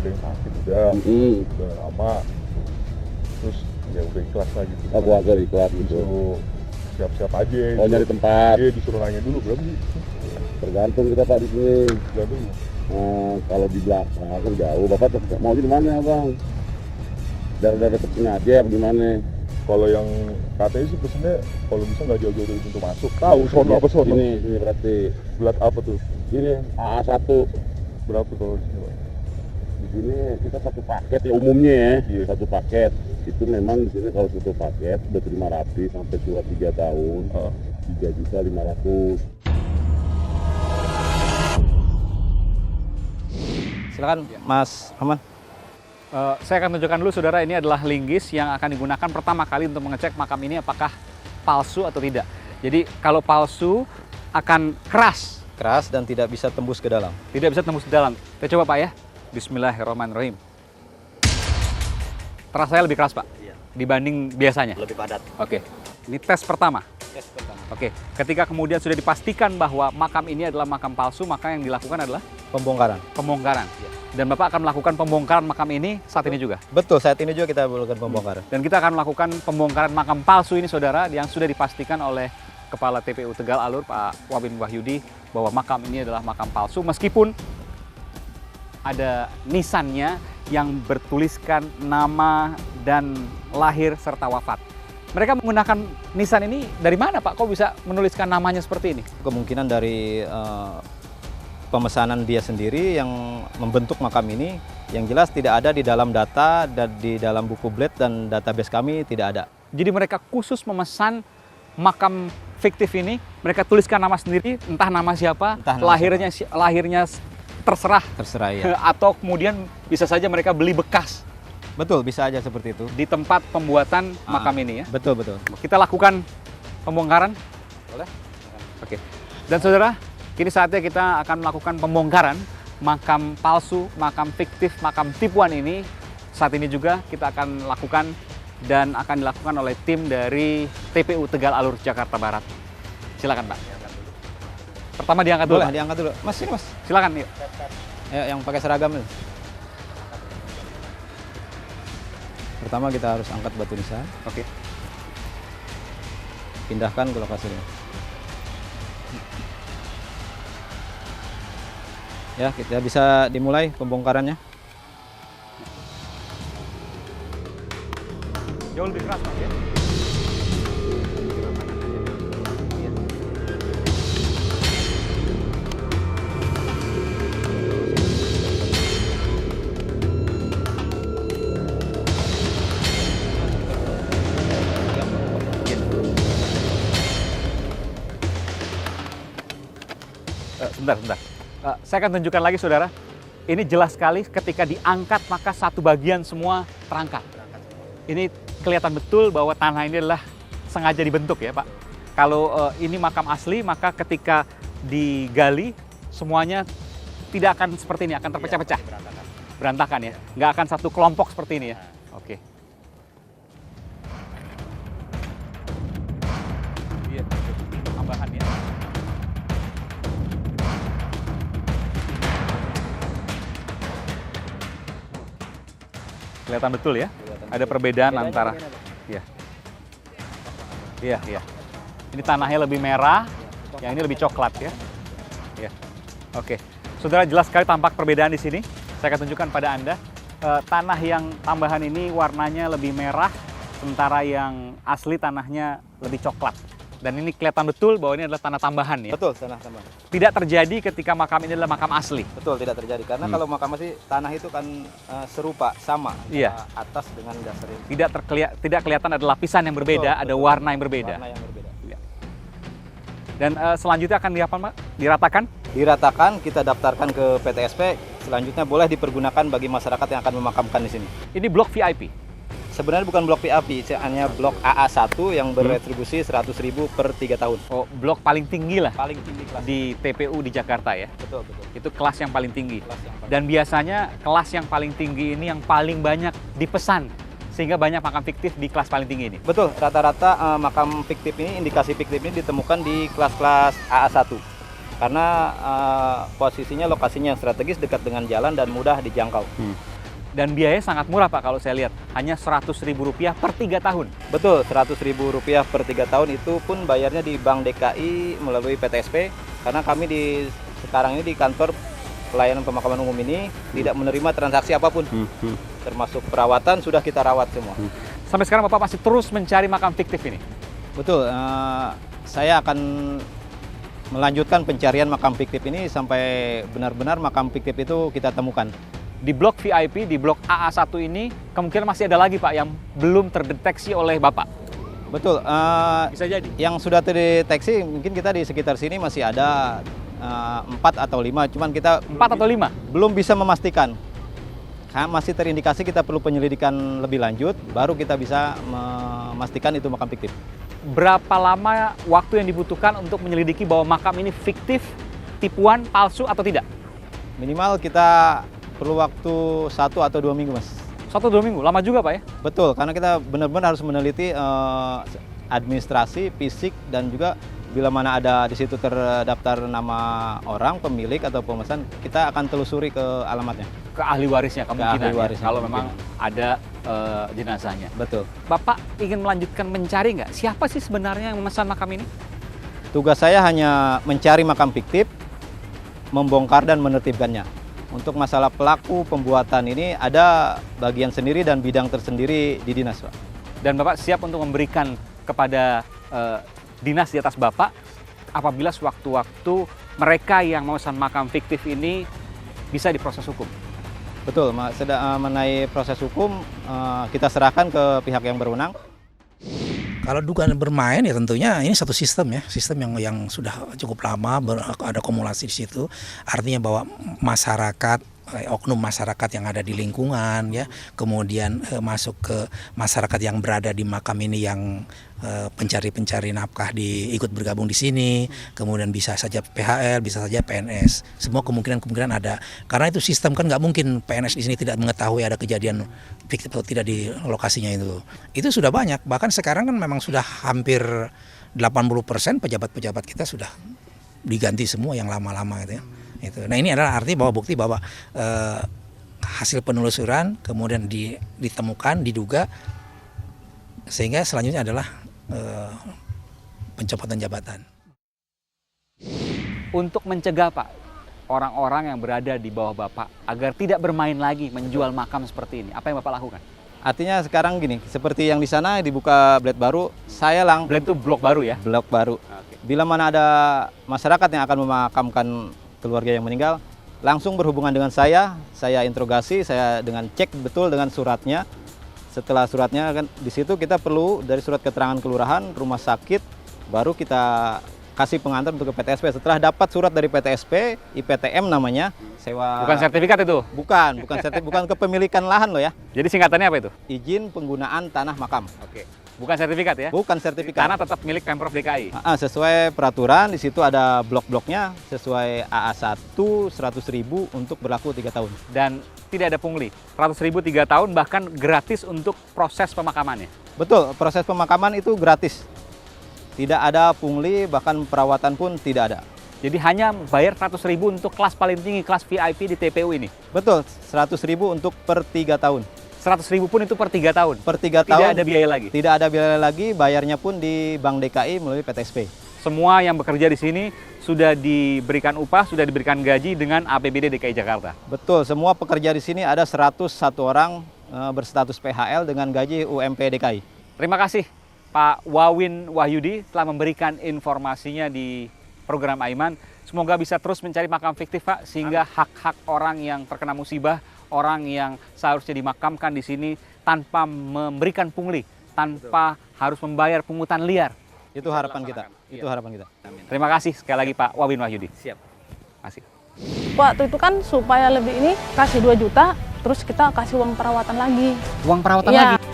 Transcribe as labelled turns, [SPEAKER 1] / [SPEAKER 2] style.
[SPEAKER 1] ada yang sakit udah lama, terus ya udah ikhlas lah gitu.
[SPEAKER 2] Keluarga ikhlas gitu.
[SPEAKER 1] Disuruh siap-siap aja.
[SPEAKER 2] Oh, nyari tempat.
[SPEAKER 1] Iya, disuruh nanya dulu berapa sih?
[SPEAKER 2] Tergantung kita Pak di sini.
[SPEAKER 1] Tergantung.
[SPEAKER 2] Kalau di belakang kan jauh. Bapak mau di mana Bang? Dari dekat sini aja gimana?
[SPEAKER 1] Kalau yang katanya sih pesennya kalau bisa nggak jauh-jauh dari pintu masuk. Tahu sono apa sono?
[SPEAKER 2] Ini berarti
[SPEAKER 1] Belat apa tuh?
[SPEAKER 2] ini AA1.
[SPEAKER 1] Berapa kalau di sini, Pak?
[SPEAKER 2] Di sini kita satu paket ya umumnya ya.
[SPEAKER 1] Iya.
[SPEAKER 2] Satu paket. Itu memang di sini kalau satu paket udah terima rapi sampai surat 3 tahun. 3.500.000.
[SPEAKER 3] Silakan Mas Aman.
[SPEAKER 4] Saya akan tunjukkan dulu saudara, ini adalah linggis yang akan digunakan pertama kali untuk mengecek makam ini apakah palsu atau tidak. Jadi kalau palsu akan keras.
[SPEAKER 3] Keras dan tidak bisa tembus ke dalam.
[SPEAKER 4] Tidak bisa tembus ke dalam. Kita coba Pak ya. Bismillahirrahmanirrahim. Terasa lebih keras Pak?
[SPEAKER 3] Iya.
[SPEAKER 4] Dibanding biasanya?
[SPEAKER 3] Lebih padat.
[SPEAKER 4] Oke. Ini tes pertama.
[SPEAKER 3] Tes pertama.
[SPEAKER 4] Oke. Ketika kemudian sudah dipastikan bahwa makam ini adalah makam palsu, maka yang dilakukan adalah
[SPEAKER 3] Pembongkaran.
[SPEAKER 4] pembongkaran.
[SPEAKER 3] Iya.
[SPEAKER 4] Dan Bapak akan melakukan pembongkaran makam ini saat ini juga.
[SPEAKER 3] Betul, saat ini juga kita melakukan pembongkaran.
[SPEAKER 4] Dan kita akan melakukan pembongkaran makam palsu ini saudara, yang sudah dipastikan oleh Kepala TPU Tegal Alur Pak Wabin Wahyudi bahwa makam ini adalah makam palsu, meskipun ada nisannya yang bertuliskan nama dan lahir serta wafat. Mereka menggunakan nisan ini dari mana Pak? Kok bisa menuliskan namanya seperti ini?
[SPEAKER 3] Kemungkinan dari pemesanan dia sendiri yang membentuk makam ini, yang jelas tidak ada di dalam data dan di dalam buku blade dan database kami tidak ada.
[SPEAKER 4] Jadi mereka khusus memesan makam fiktif ini, mereka tuliskan nama sendiri, entah nama siapa,
[SPEAKER 3] Entah nama
[SPEAKER 4] lahirnya terserah,
[SPEAKER 3] Terserah ya.
[SPEAKER 4] atau kemudian bisa saja mereka beli bekas
[SPEAKER 3] Betul, bisa aja seperti itu.
[SPEAKER 4] di tempat pembuatan makam ini ya.
[SPEAKER 3] Betul, betul.
[SPEAKER 4] Kita lakukan pembongkaran, boleh? Oke. Dan saudara, kini saatnya kita akan melakukan pembongkaran makam palsu, makam fiktif, makam tipuan ini. Saat ini juga kita akan lakukan dan akan dilakukan oleh tim dari TPU Tegal Alur Jakarta Barat. Silakan Pak. Pertama diangkat dulu.
[SPEAKER 3] Boleh
[SPEAKER 4] Pak.
[SPEAKER 3] diangkat dulu. Mas, sini Mas.
[SPEAKER 4] Silakan yuk.
[SPEAKER 3] Ya, yang pakai seragam itu. Pertama kita harus angkat batu nisan,
[SPEAKER 4] Oke.
[SPEAKER 3] pindahkan ke lokasinya. Ya, kita bisa dimulai pembongkarannya.
[SPEAKER 4] Jauh lebih keras Pak ya. Sebentar. Saya akan tunjukkan lagi saudara. Ini jelas sekali ketika diangkat maka satu bagian semua terangkat. Ini kelihatan betul bahwa tanah ini adalah sengaja dibentuk ya Pak. Kalau ini makam asli maka ketika digali semuanya tidak akan seperti ini, akan terpecah-pecah. Berantakan ya. Nggak akan satu kelompok seperti ini ya. Oke. Iya, tambahan ya. Kelihatan betul ya. Ada perbedaan antara. Iya. Iya. Ini tanahnya lebih merah, yang ini lebih coklat ya. Iya. Oke. Saudara, jelas sekali tampak perbedaan di sini. Saya akan tunjukkan pada Anda. Tanah yang tambahan ini warnanya lebih merah, sementara yang asli tanahnya lebih coklat. Dan ini kelihatan betul bahwa ini adalah tanah tambahan ya.
[SPEAKER 3] Betul, tanah tambahan.
[SPEAKER 4] Tidak terjadi ketika makam ini adalah makam asli.
[SPEAKER 3] Betul, tidak terjadi. Karena kalau makam asli, tanah itu kan serupa, sama.
[SPEAKER 4] Iya.
[SPEAKER 3] Atas dengan dasar ini.
[SPEAKER 4] Tidak kelihatan ada lapisan yang berbeda, ada warna yang berbeda.
[SPEAKER 3] Warna yang berbeda.
[SPEAKER 4] Dan selanjutnya akan diratakan.
[SPEAKER 3] Diratakan, kita daftarkan ke PTSP. Selanjutnya boleh dipergunakan bagi masyarakat yang akan memakamkan di sini.
[SPEAKER 4] Ini blok VIP.
[SPEAKER 3] Sebenarnya bukan blok VIP, hanya blok AA1 yang beretribusi 100.000 per 3 tahun.
[SPEAKER 4] Oh, blok paling tinggi lah
[SPEAKER 3] Paling tinggi kelas.
[SPEAKER 4] di TPU di Jakarta ya.
[SPEAKER 3] Betul.
[SPEAKER 4] Itu kelas yang paling tinggi.
[SPEAKER 3] Kelas yang paling-
[SPEAKER 4] Dan biasanya kelas yang paling tinggi ini yang paling banyak dipesan. Sehingga banyak makam fiktif di kelas paling tinggi ini.
[SPEAKER 3] Betul, rata-rata makam fiktif ini, indikasi fiktif ini ditemukan di kelas-kelas AA1. Karena posisinya, lokasinya yang strategis, dekat dengan jalan dan mudah dijangkau.
[SPEAKER 4] Dan biayanya sangat murah Pak kalau saya lihat, hanya Rp100.000 per 3 tahun.
[SPEAKER 3] Betul, Rp100.000 per 3 tahun itu pun bayarnya di Bank DKI melalui PTSP, karena kami sekarang ini di kantor pelayanan pemakaman umum ini tidak menerima transaksi apapun, termasuk perawatan sudah kita rawat semua.
[SPEAKER 4] Sampai sekarang Bapak masih terus mencari makam fiktif ini?
[SPEAKER 3] Betul, saya akan melanjutkan pencarian makam fiktif ini sampai benar-benar makam fiktif itu kita temukan.
[SPEAKER 4] Di blok VIP, di blok AA1 ini kemungkinan masih ada lagi Pak yang belum terdeteksi oleh Bapak?
[SPEAKER 3] Betul,
[SPEAKER 4] Bisa jadi?
[SPEAKER 3] yang sudah terdeteksi mungkin kita di sekitar sini masih ada 4 atau 5, cuman kita
[SPEAKER 4] 4 atau 5?
[SPEAKER 3] belum bisa memastikan. Masih terindikasi kita perlu penyelidikan lebih lanjut, baru kita bisa memastikan itu makam fiktif.
[SPEAKER 4] Berapa lama waktu yang dibutuhkan untuk menyelidiki bahwa makam ini fiktif, tipuan, palsu atau tidak?
[SPEAKER 3] Minimal kita perlu waktu 1 atau 2 minggu, Mas.
[SPEAKER 4] 1-2 minggu, lama juga Pak ya?
[SPEAKER 3] Betul, karena kita benar-benar harus meneliti administrasi, fisik, dan juga bila mana ada di situ terdaftar nama orang, pemilik atau pemesan, kita akan telusuri ke alamatnya.
[SPEAKER 4] Ke ahli warisnya kemungkinan,
[SPEAKER 3] ahli warisnya,
[SPEAKER 4] kalau memang ada jenazahnya.
[SPEAKER 3] Betul.
[SPEAKER 4] Bapak ingin melanjutkan mencari nggak? Siapa sih sebenarnya yang memesan makam ini?
[SPEAKER 3] Tugas saya hanya mencari makam fiktif, membongkar dan menertibkannya. Untuk masalah pelaku pembuatan ini ada bagian sendiri dan bidang tersendiri di dinas, Pak.
[SPEAKER 4] Dan Bapak siap untuk memberikan kepada dinas di atas Bapak apabila sewaktu-waktu mereka yang memesan makam fiktif ini bisa diproses hukum?
[SPEAKER 3] Betul, mengenai proses hukum kita serahkan ke pihak yang berwenang.
[SPEAKER 5] Kalau dugaan bermain ya tentunya ini satu sistem ya, sistem yang sudah cukup lama ada akumulasi di situ. Artinya bahwa masyarakat, oknum masyarakat yang ada di lingkungan ya, kemudian masuk ke masyarakat yang berada di makam ini yang pencari nafkah ikut bergabung di sini, kemudian bisa saja PHL, bisa saja PNS, semua kemungkinan ada. Karena itu sistem kan nggak mungkin PNS di sini tidak mengetahui ada kejadian fiktif atau tidak di lokasinya itu. Itu sudah banyak, bahkan sekarang kan memang sudah hampir 80% pejabat-pejabat kita sudah diganti semua yang lama-lama gitu ya. Itu. Nah ini adalah arti bahwa bukti bahwa hasil penelusuran kemudian ditemukan, diduga, sehingga selanjutnya adalah pencopotan jabatan.
[SPEAKER 4] Untuk mencegah Pak orang-orang yang berada di bawah Bapak agar tidak bermain lagi menjual makam seperti ini, apa yang Bapak lakukan?
[SPEAKER 3] Artinya sekarang gini, seperti yang di sana dibuka bled baru, saya
[SPEAKER 4] Bled itu blok baru ya?
[SPEAKER 3] blok baru. Bila mana ada masyarakat yang akan memakamkan keluarga yang meninggal, langsung berhubungan dengan saya interogasi, saya dengan cek betul dengan suratnya. Setelah suratnya kan di situ kita perlu dari surat keterangan kelurahan, rumah sakit, baru kita kasih pengantar untuk ke PTSP. Setelah dapat surat dari PTSP, IPTM namanya, sewa.
[SPEAKER 4] Bukan sertifikat itu?
[SPEAKER 3] Bukan kepemilikan lahan loh ya.
[SPEAKER 4] Jadi singkatannya apa itu?
[SPEAKER 3] Izin penggunaan tanah makam.
[SPEAKER 4] Oke. Bukan sertifikat ya?
[SPEAKER 3] Bukan sertifikat.
[SPEAKER 4] Tanah tetap milik Pemprov DKI.
[SPEAKER 3] Sesuai peraturan di situ ada blok-bloknya sesuai AA1 100.000 untuk berlaku 3 tahun.
[SPEAKER 4] Dan tidak ada pungli. 100.000 3 tahun bahkan gratis untuk proses pemakamannya.
[SPEAKER 3] Betul, proses pemakaman itu gratis. Tidak ada pungli, bahkan perawatan pun tidak ada.
[SPEAKER 4] Jadi hanya bayar 100.000 untuk kelas paling tinggi, kelas VIP di TPU ini.
[SPEAKER 3] Betul, 100.000 untuk per 3 tahun.
[SPEAKER 4] 100.000 pun itu per 3 tahun?
[SPEAKER 3] Per 3 tahun.
[SPEAKER 4] Tidak ada biaya lagi?
[SPEAKER 3] Tidak ada biaya lagi, bayarnya pun di Bank DKI melalui PTSP.
[SPEAKER 4] Semua yang bekerja di sini sudah diberikan upah, sudah diberikan gaji dengan APBD DKI Jakarta?
[SPEAKER 3] Betul, semua pekerja di sini ada 101 orang berstatus PHL dengan gaji UMP DKI.
[SPEAKER 4] Terima kasih Pak Wawin Wahyudi telah memberikan informasinya di program Aiman. Semoga bisa terus mencari makam fiktif Pak, sehingga hak-hak orang yang terkena musibah, orang yang seharusnya dimakamkan di sini tanpa memberikan pungli, tanpa harus membayar pungutan liar.
[SPEAKER 3] Itu harapan kita. Itu harapan kita.
[SPEAKER 4] Terima kasih sekali lagi Pak Wawin Wahyudi.
[SPEAKER 3] Siap.
[SPEAKER 4] Kasih.
[SPEAKER 6] Waktu itu kan supaya lebih ini kasih 2 juta, terus kita kasih uang perawatan lagi.
[SPEAKER 4] Uang perawatan
[SPEAKER 6] Iya.
[SPEAKER 4] lagi?